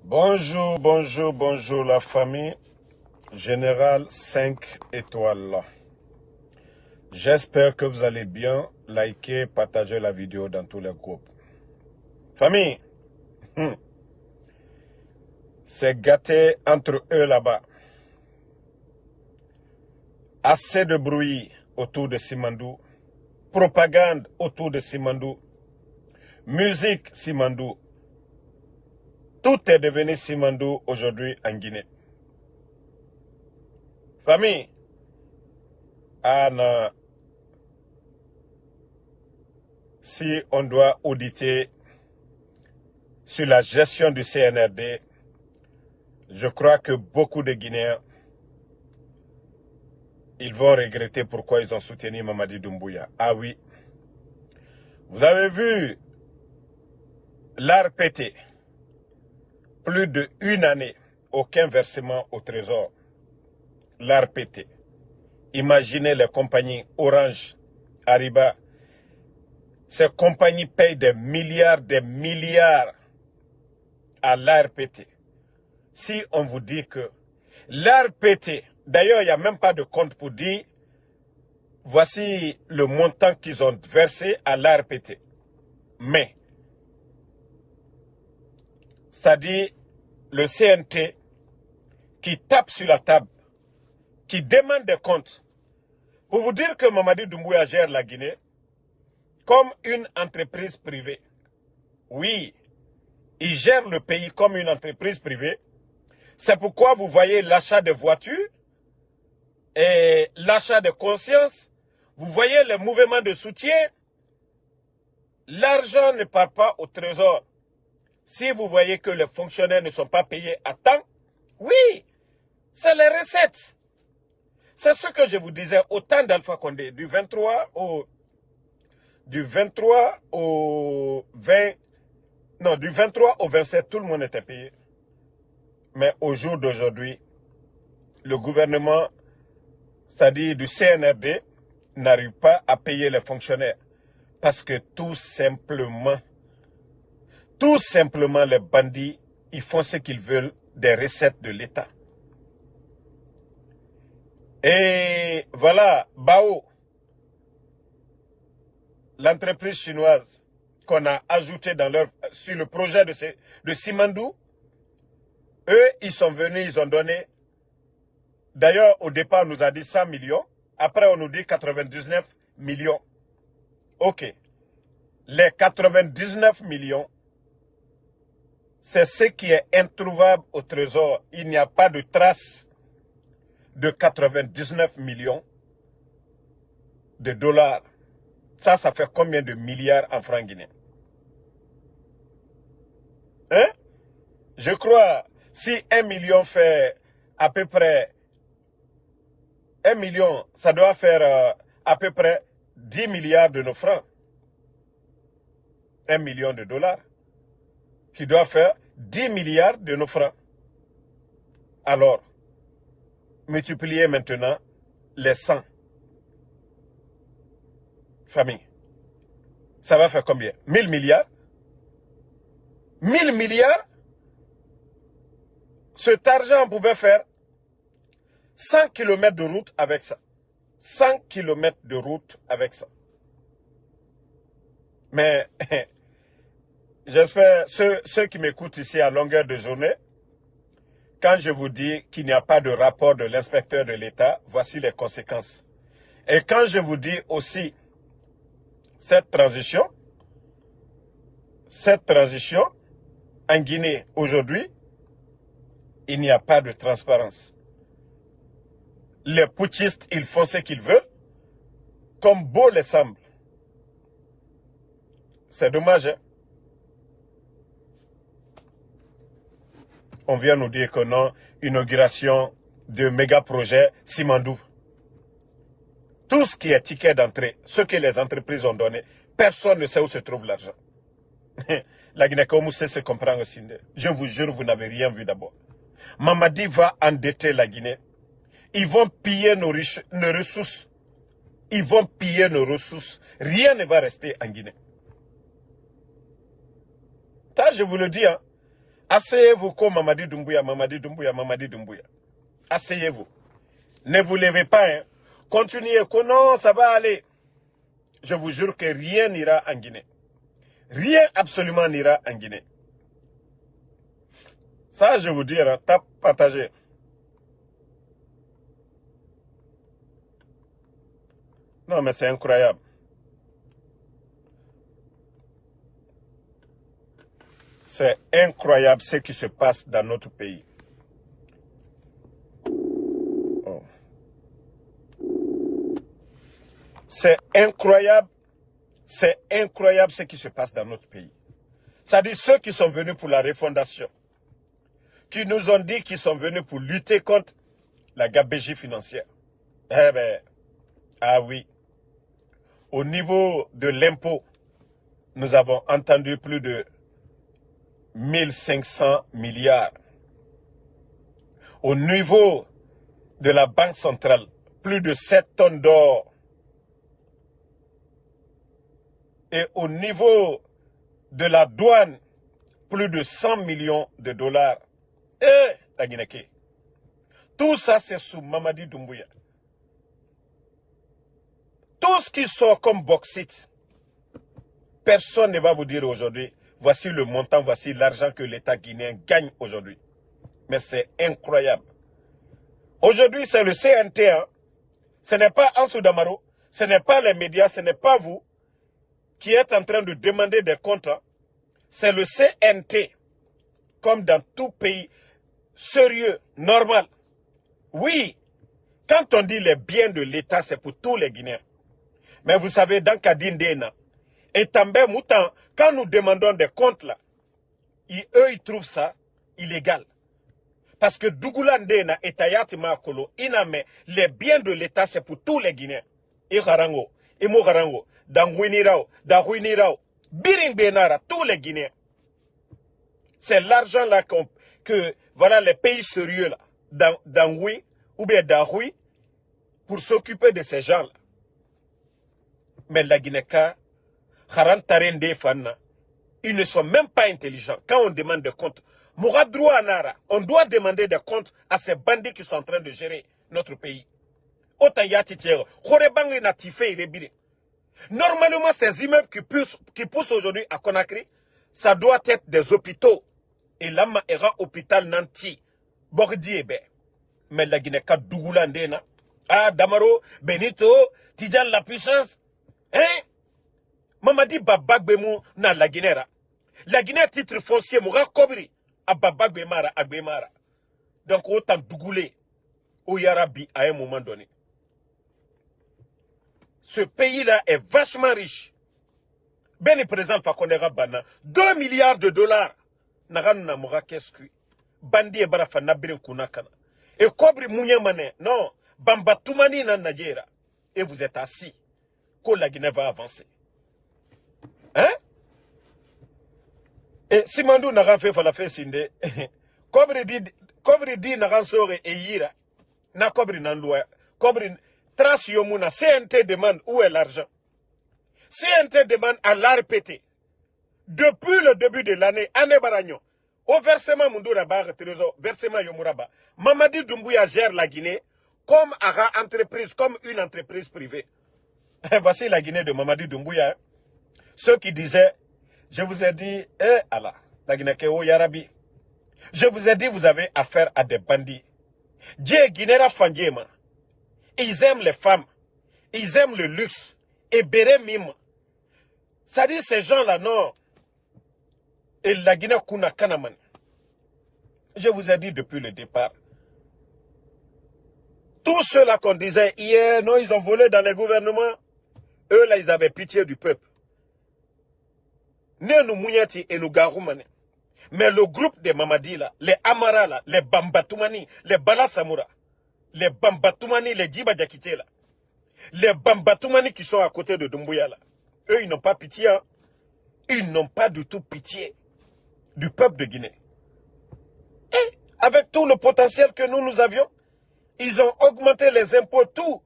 Bonjour, bonjour, bonjour la famille. Général 5 étoiles. J'espère que vous allez bien. Likez, partagez la vidéo dans tous les groupes. Famille, c'est gâté entre eux là-bas. Assez de bruit autour de Simandou. Propagande autour de Simandou. Musique Simandou. Tout est devenu Simandou aujourd'hui en Guinée. Famille, Anna, si on doit auditer sur la gestion du CNRD, je crois que beaucoup de Guinéens, ils vont regretter pourquoi ils ont soutenu Mamadi Doumbouya. Ah oui, vous avez vu l'ARPT, plus d'1 année, aucun versement au trésor. L'ARPT. Imaginez les compagnies Orange, Ariba. Ces compagnies payent des milliards à l'ARPT. Si on vous dit que l'ARPT, d'ailleurs il n'y a même pas de compte pour dire, voici le montant qu'ils ont versé à l'ARPT. Mais, c'est-à-dire le CNT qui tape sur la table, qui demande des comptes, pour vous dire que Mamadi Doumbouya gère la Guinée comme une entreprise privée. Oui, il gère le pays comme une entreprise privée. C'est pourquoi vous voyez l'achat de voitures et l'achat de conscience. Vous voyez les mouvements de soutien. L'argent ne part pas au trésor. Si vous voyez que les fonctionnaires ne sont pas payés à temps, oui, c'est les recettes. C'est ce que je vous disais au temps d'Alpha Condé, du 23 au 20, non, du 23 au 27, tout le monde était payé. Mais au jour d'aujourd'hui, le gouvernement, c'est-à-dire du CNRD, n'arrive pas à payer les fonctionnaires. Parce que tout simplement, les bandits, ils font ce qu'ils veulent des recettes de l'État. Et voilà, Bao, l'entreprise chinoise qu'on a ajoutée sur le projet de Simandou, eux, ils sont venus, ils ont donné. D'ailleurs, au départ, on nous a dit 100 millions. Après, on nous dit 99 millions. Ok. Les 99 millions, c'est ce qui est introuvable au trésor. Il n'y a pas de trace de 99 millions de dollars. Ça fait combien de milliards en francs guinéens? Hein? Je crois, si 1 million fait à peu près 1 million, ça doit faire à peu près 10 milliards de nos francs. 1 million de dollars, qui doit faire 10 milliards de nos francs. Alors, multipliez maintenant les 100. Famille. Ça va faire combien? 1000 milliards? 1000 milliards? Cet argent, on pouvait faire 100 km de route avec ça. 100 km de route avec ça. Mais, j'espère, ceux qui m'écoutent ici à longueur de journée, quand je vous dis qu'il n'y a pas de rapport de l'inspecteur de l'État, voici les conséquences. Et quand je vous dis aussi, cette transition en Guinée aujourd'hui, il n'y a pas de transparence. Les putschistes, ils font ce qu'ils veulent, comme beau les semble. C'est dommage, hein? On vient nous dire que non, inauguration de méga projets Simandou. Tout ce qui est ticket d'entrée, ce que les entreprises ont donné, personne ne sait où se trouve l'argent. La Guinée, comme vous savez, se comprend aussi. Je vous jure, vous n'avez rien vu d'abord. Mamadi va endetter la Guinée. Ils vont piller nos ressources. Ils vont piller nos ressources. Rien ne va rester en Guinée. Ça, je vous le dis, hein. Asseyez-vous comme Mamadi Doumbouya, Mamadi Doumbouya, Mamadi Doumbouya. Asseyez-vous. Ne vous levez pas. Hein. Continuez. Non, ça va aller. Je vous jure que rien n'ira en Guinée. Rien absolument n'ira en Guinée. Ça, je vous dis, hein, tape, partagez. Non, mais c'est incroyable. C'est incroyable ce qui se passe dans notre pays. Oh. C'est incroyable ce qui se passe dans notre pays. C'est-à-dire ceux qui sont venus pour la refondation, qui nous ont dit qu'ils sont venus pour lutter contre la gabegie financière. Eh bien, ah oui. Au niveau de l'impôt, nous avons entendu plus de 1500 milliards. Au niveau de la Banque centrale, plus de 7 tonnes d'or. Et au niveau de la douane, plus de 100 millions de dollars. Et la Guinée. Tout ça, c'est sous Mamadi Doumbouya. Tout ce qui sort comme bauxite, personne ne va vous dire aujourd'hui, voici le montant, voici l'argent que l'État guinéen gagne aujourd'hui. Mais c'est incroyable. Aujourd'hui, c'est le CNT. Hein. Ce n'est pas Ansou Damaro, ce n'est pas les médias, ce n'est pas vous qui êtes en train de demander des comptes. Hein. C'est le CNT, comme dans tout pays sérieux, normal. Oui, quand on dit les biens de l'État, c'est pour tous les Guinéens. Mais vous savez, dans Kadindena et També Moutan, quand nous demandons des comptes là, eux, ils trouvent ça illégal. Parce que Dougoulandena et Tayati Makolo, les biens de l'État, c'est pour tous les Guinéens. Irarango, Imogarango, Dangouinirao, Darouinirao, Biring Benara, tous les Guinéens. C'est l'argent là que, voilà, les pays sérieux là, d'Angoui ou bien d'Aroui, pour s'occuper de ces gens là. Mais la Guinée-Ka, ils ne sont même pas intelligents. Quand on demande des comptes, on doit demander des comptes à ces bandits qui sont en train de gérer notre pays. Normalement, ces immeubles qui poussent aujourd'hui à Conakry, ça doit être des hôpitaux. Et là, il y aura hôpital Nanti, Bordi Ebe. Mais la Guinée-Ka, Dougoulandena, Damaro, Benito, Tidjan la puissance. Hein? Mamadi Babagbemou na la Guinée. La Guinée titre foncier Moura Kobri à Babagbemara Agbemara. Donc autant Dougoulé au Yarabi à un moment donné. Ce pays-là est vachement riche. Ben présent Fakonera Bana 2 milliards de dollars. Naran na Moura Keskui. Bandi e Barafa Nabirin Kunakana. Et Kobri Mouniamane. Non. Bamba Toumani na Nagyera. Et vous êtes assis. La Guinée va avancer. Hein? Et Simandou n'a fait la fait sinde. Kobri di n'a sore et yira. Na Kobri nan loi. Kobri trace yomuna. CNT demande où est l'argent. CNT demande à l'ARPT. Depuis le début de l'année, année baragnon. Au versement Mundura Bar Trésor, versement Yomuraba. Mamadi Doumbouya gère la Guinée comme une entreprise privée. Voici la Guinée de Mamadi Doumbouya. Ceux qui disaient, je vous ai dit, Allah, la Guinée Kéo Yarabi. Je vous ai dit, vous avez affaire à des bandits. Dje Guinera Fandiema. Ils aiment les femmes. Ils aiment le luxe. Et Béré Mime. Ça dit, ces gens-là, non. Et la Guinée Kuna Kanaman. Je vous ai dit depuis le départ. Tous ceux-là qu'on disait hier, non, ils ont volé dans les gouvernements. Eux, là, ils avaient pitié du peuple. Né nous mouillati et nous garoumane. Mais le groupe des Mamadi, là, les Amara, là, les Bambatoumani, les Balasamoura, les Bambatoumani, les Djibadjakité, là, les Bambatoumani qui sont à côté de Doumbouya, là, eux, ils n'ont pas pitié. Hein. Ils n'ont pas du tout pitié du peuple de Guinée. Et avec tout le potentiel que nous avions, ils ont augmenté les impôts, tout.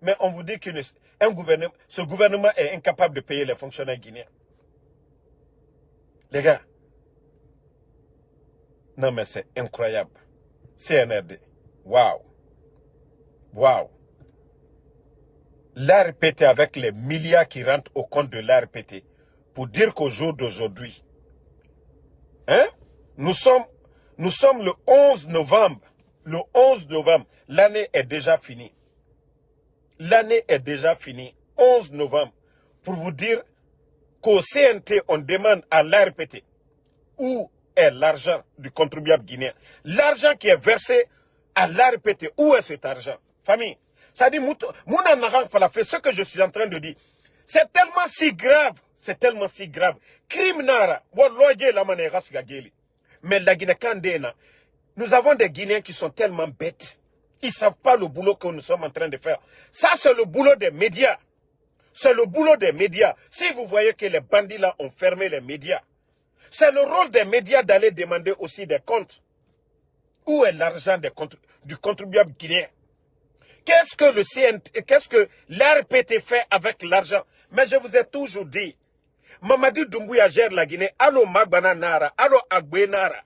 Mais on vous dit que ce gouvernement est incapable de payer les fonctionnaires guinéens. Les gars, Non mais c'est incroyable. CNRD. Waouh. Waouh. L'ARPT avec les milliards qui rentrent au compte de l'ARPT. Pour dire qu'au jour d'aujourd'hui, hein, nous sommes le 11 novembre. Le 11 novembre, l'année est déjà finie. L'année est déjà finie. 11 novembre. Pour vous dire qu'au CNT, on demande à l'ARPT où est l'argent du contribuable guinéen. L'argent qui est versé à l'ARPT, où est cet argent? Famille, ça dit, Mouna Naran fait ce que je suis en train de dire. C'est tellement si grave. C'est tellement si grave. Crime nara. Mais la Guinée-Kandéna, nous avons des Guinéens qui sont tellement bêtes. Ils ne savent pas le boulot que nous sommes en train de faire. Ça, c'est le boulot des médias. C'est le boulot des médias. Si vous voyez que les bandits là ont fermé les médias, c'est le rôle des médias d'aller demander aussi des comptes. Où est l'argent du contribuable guinéen? Qu'est-ce que le CNT, qu'est-ce que l'RPT fait avec l'argent? Mais je vous ai toujours dit, Mamadi Doumbouya gère la Guinée, allo Magbana Nara, allo Agbe Nara.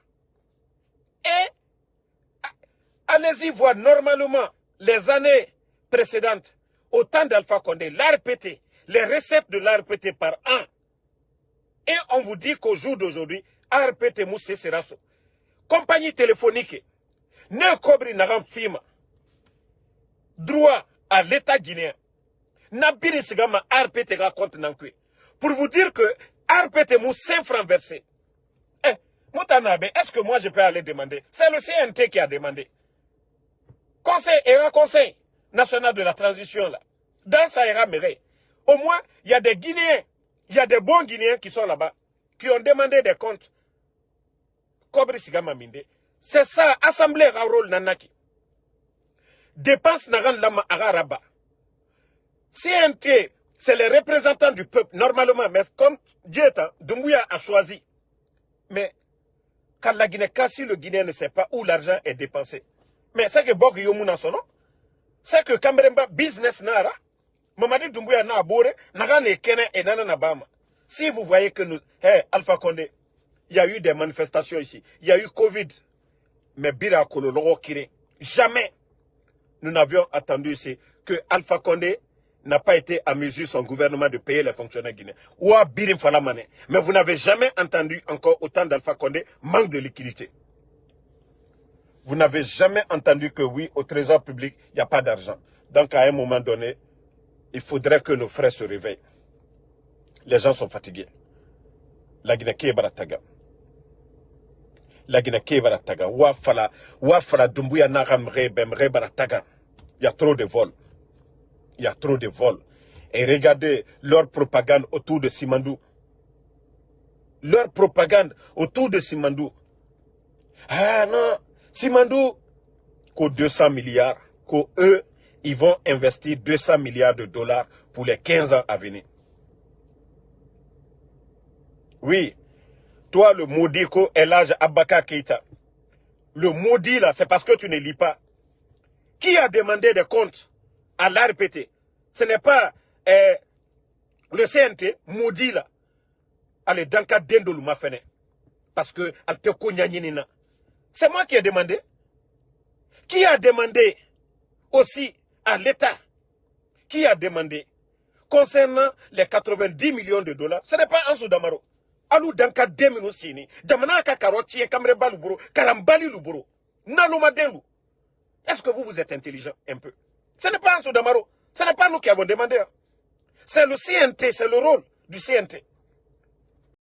Et allez-y voir normalement les années précédentes, au temps d'Alpha Condé, l'ARPT, les recettes de l'ARPT par an. Et on vous dit qu'au jour d'aujourd'hui, ARPT Moussé Serasso, compagnie téléphonique, ne cobri Naram Fima, droit à l'État guinéen, Nabiri Sigama ARPT raconte Nankwe. Pour vous dire que ARPT Moussé 5 francs versés. Moutanabe, est-ce que moi je peux aller demander? C'est le CNT qui a demandé. Conseil national de la transition là. Dans Sahara Méré. Au moins, il y a des Guinéens, il y a des bons Guinéens qui sont là-bas, qui ont demandé des comptes. Kobri Sigama Minde. C'est ça, Assemblée Raoul Nanaki. Dépense Naran Lama Agaraba. CNT, c'est les représentants du peuple, normalement, mais comme Dieu est, Doumbouya a choisi. Mais, quand la Guinée, si le Guinéen ne sait pas où l'argent est dépensé, mais c'est que Bog Yomuna son nom, c'est que Kambremba business nara, Mamadi Doumbouya na abore, Nagane Kene et Nana Nabama. Si vous voyez que nous, Alpha Condé, il y a eu des manifestations ici, il y a eu Covid, mais Bira Kololo Kire, jamais nous n'avions attendu ici que Alpha Condé n'a pas été à mesure son gouvernement de payer les fonctionnaires guinéens. Ouah Birim Falamane. Mais vous n'avez jamais entendu encore autant d'Alpha Condé manque de liquidité. Vous n'avez jamais entendu que oui, au trésor public, il n'y a pas d'argent. Donc à un moment donné, il faudrait que nos frères se réveillent. Les gens sont fatigués. La Guinée qui est barataga. La Guinée qui est barataga. Wafala Doumbouya Naramre Bemre barataga. Il y a trop de vols. Il y a trop de vols. Et regardez leur propagande autour de Simandou. Leur propagande autour de Simandou. Ah non, Simandou, qu'aux 200 milliards, qu'eux, ils vont investir 200 milliards de dollars pour les 15 ans à venir. Oui, toi le maudit ko Elhadji Abaka Keïta, le maudit là, c'est parce que tu ne lis pas. Qui a demandé des comptes à l'ARPT? Ce n'est pas le CNT, maudit là. Allez, dans le cas d'Endolou Mafene. Parce que c'est moi qui ai demandé. Qui a demandé aussi à l'État? Qui a demandé concernant les 90 millions de dollars? Ce n'est pas Ansou Damaro. Alou Danka Deminosini. Damana Kakaroti et Kamreba Luburo. Karambali Luburo. Naluma Dengu. Est-ce que vous êtes intelligent un peu? Ce n'est pas Ansou Damaro. Ce n'est pas nous qui avons demandé. C'est le CNT, c'est le rôle du CNT.